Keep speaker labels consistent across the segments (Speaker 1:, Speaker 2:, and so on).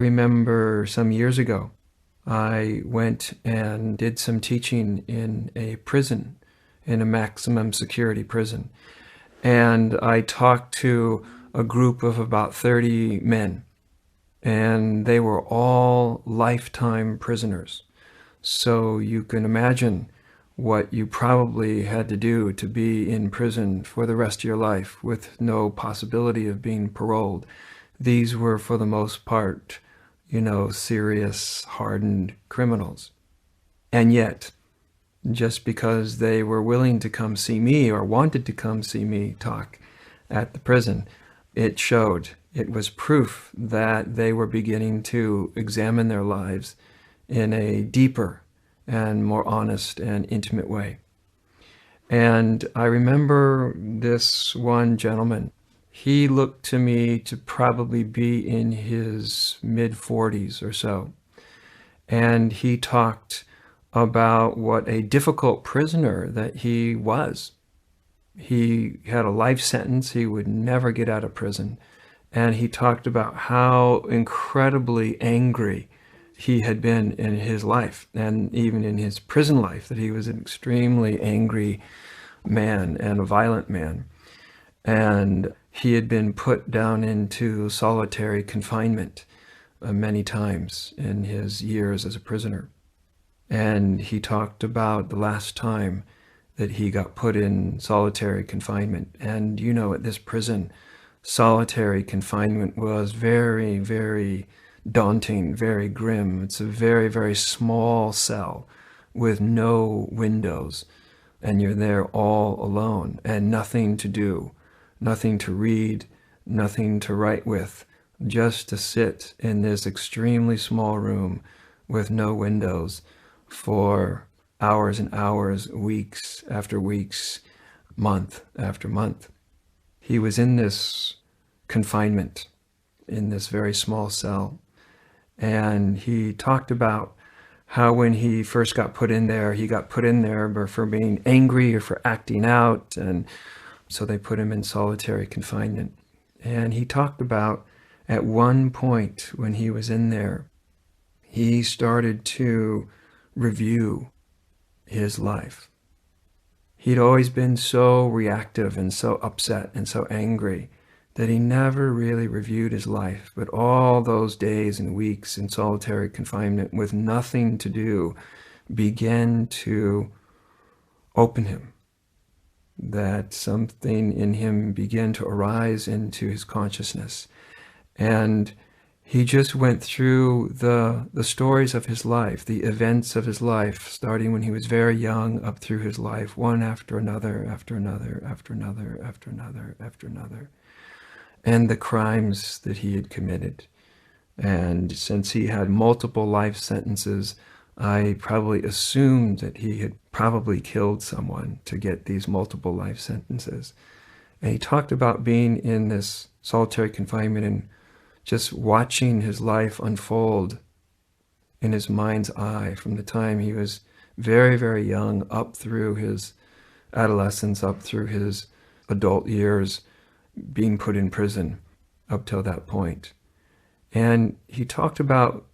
Speaker 1: Remember some years ago, I went and did some teaching in a prison, in a maximum security prison. And I talked to a group of about 30 men, and they were all lifetime prisoners. So you can imagine what you probably had to do to be in prison for the rest of your life with no possibility of being paroled. These were, for the most part, serious, hardened criminals. And yet, just because they were willing to come see me or wanted to come see me talk at the prison, it showed. It was proof that they were beginning to examine their lives in a deeper and more honest and intimate way. And I remember this one gentleman. He looked to me to probably be in his mid-40s or so. And he talked about what a difficult prisoner that he was. He had a life sentence. He would never get out of prison. And he talked about how incredibly angry he had been in his life, and even in his prison life, that he was an extremely angry man and a violent man. And he had been put down into solitary confinement many times in his years as a prisoner. And he talked about the last time that he got put in solitary confinement. And at this prison, solitary confinement was very, very daunting, very grim. It's a very, very small cell with no windows, and you're there all alone and nothing to do, nothing to read, nothing to write with, just to sit in this extremely small room with no windows for hours and hours, weeks after weeks, month after month. He was in this confinement, in this very small cell. And he talked about how when he first got put in there, he got put in there for being angry or for acting out. And so they put him in solitary confinement. And he talked about at one point when he was in there, he started to review his life. He'd always been so reactive and so upset and so angry that he never really reviewed his life. But all those days and weeks in solitary confinement with nothing to do began to open him. That something in him began to arise into his consciousness. And he just went through the stories of his life, the events of his life, starting when he was very young up through his life, one after another, after another, after another, after another, after another. And the crimes that he had committed. And since he had multiple life sentences, I probably assumed that he had probably killed someone to get these multiple life sentences. And he talked about being in this solitary confinement and just watching his life unfold in his mind's eye from the time he was very, very young up through his adolescence, up through his adult years, being put in prison up till that point. And he talked about,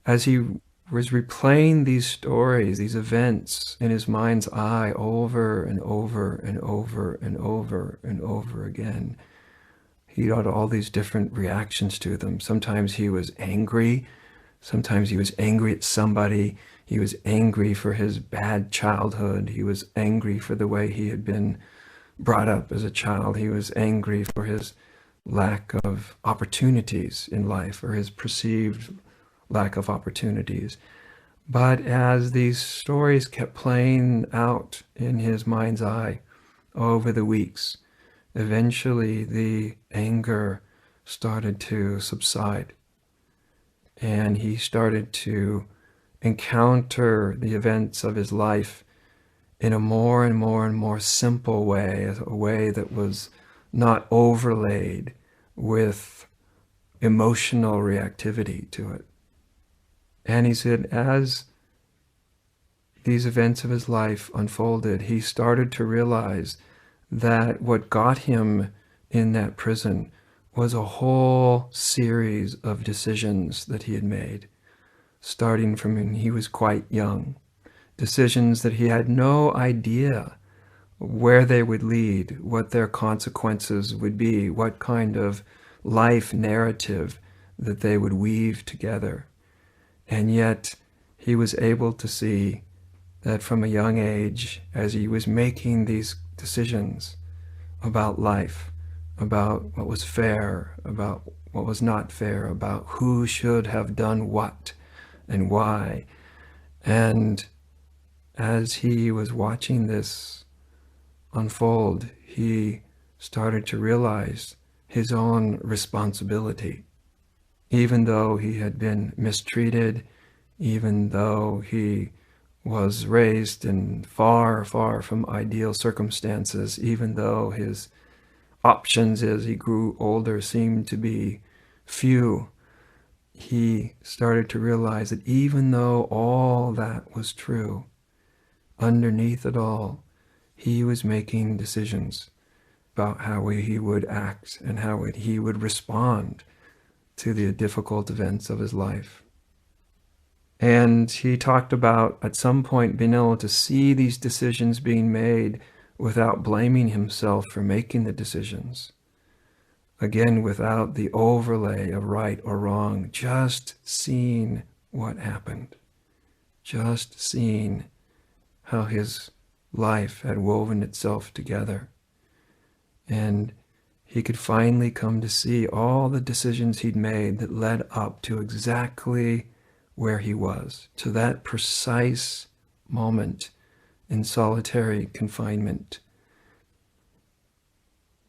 Speaker 1: as he was replaying these stories, these events in his mind's eye over and over and over and over and over again, he had all these different reactions to them. Sometimes he was angry. Sometimes he was angry at somebody. He was angry for his bad childhood. He was angry for the way he had been brought up as a child. He was angry for his lack of opportunities in life, or his perceived lack of opportunities. But as these stories kept playing out in his mind's eye over the weeks, eventually the anger started to subside, and he started to encounter the events of his life in a more and more and more simple way, a way that was not overlaid with emotional reactivity to it. And he said, as these events of his life unfolded, he started to realize that what got him in that prison was a whole series of decisions that he had made, starting from when he was quite young. Decisions that he had no idea where they would lead, what their consequences would be, what kind of life narrative that they would weave together. And yet he was able to see that from a young age, as he was making these decisions about life, about what was fair, about what was not fair, about who should have done what and why. And as he was watching this unfold, he started to realize his own responsibility. Even though he had been mistreated, even though he was raised in far, far from ideal circumstances, even though his options as he grew older seemed to be few, he started to realize that even though all that was true, underneath it all, he was making decisions about how he would act and how he would respond to the difficult events of his life. And he talked about, at some point, being able to see these decisions being made without blaming himself for making the decisions. Again, without the overlay of right or wrong, just seeing what happened, just seeing how his life had woven itself together. And he could finally come to see all the decisions he'd made that led up to exactly where he was, to that precise moment in solitary confinement.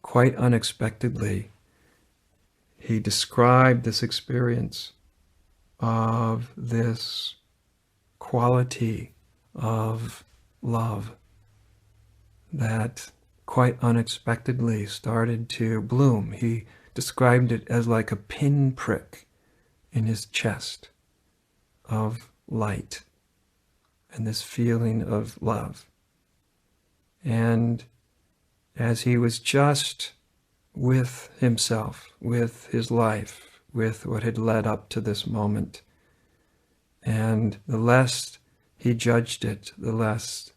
Speaker 1: Quite unexpectedly, he described this experience of this quality of love that quite unexpectedly started to bloom. He described it as like a pinprick in his chest of light and this feeling of love. And as he was just with himself, with his life, with what had led up to this moment, and the less he judged it, the less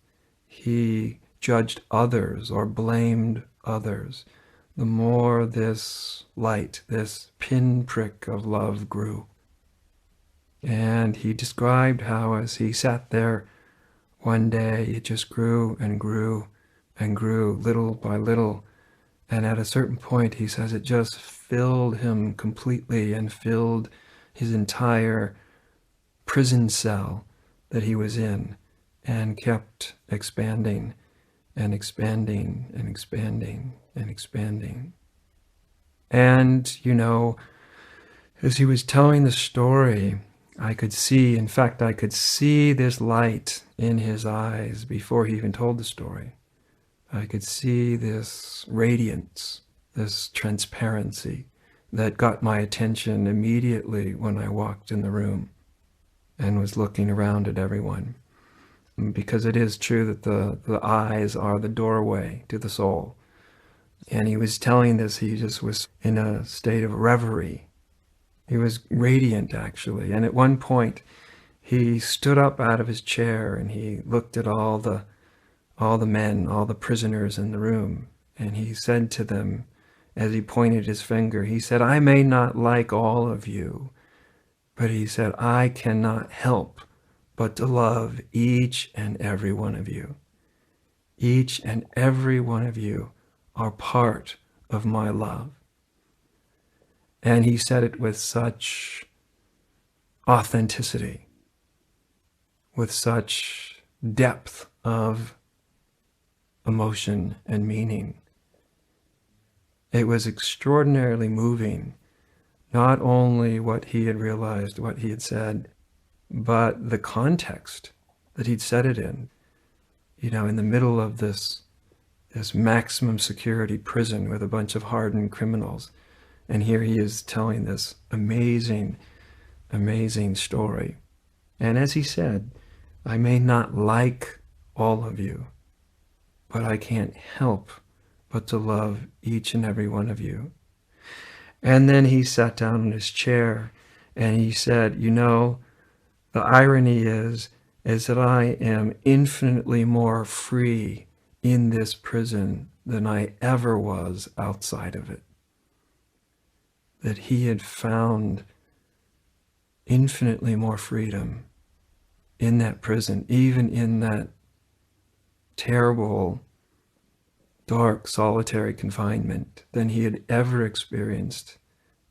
Speaker 1: he judged others or blamed others, the more this light, this pinprick of love grew. And he described how as he sat there one day, it just grew and grew and grew, little by little. And at a certain point, he says, it just filled him completely and filled his entire prison cell that he was in, and kept expanding and expanding and expanding and expanding. And, as he was telling the story, I could see this light in his eyes before he even told the story. I could see this radiance, this transparency that got my attention immediately when I walked in the room and was looking around at everyone. Because it is true that the eyes are the doorway to the soul. And he was telling this, he just was in a state of reverie. He was radiant, actually. And at one point, he stood up out of his chair and he looked at all the men, all the prisoners in the room. And he said to them, as he pointed his finger, he said, I may not like all of you, but he said, I cannot help but to love each and every one of you. Each and every one of you are part of my love. And he said it with such authenticity, with such depth of emotion and meaning. It was extraordinarily moving, not only what he had realized, what he had said, but the context that he'd said it in. In the middle of this maximum security prison with a bunch of hardened criminals. And here he is telling this amazing, amazing story. And as he said, I may not like all of you, but I can't help but to love each and every one of you. And then he sat down in his chair and he said, you know, the irony is that I am infinitely more free in this prison than I ever was outside of it. That he had found infinitely more freedom in that prison, even in that terrible, dark, solitary confinement, than he had ever experienced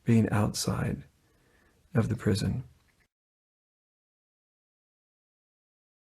Speaker 1: being outside of the prison.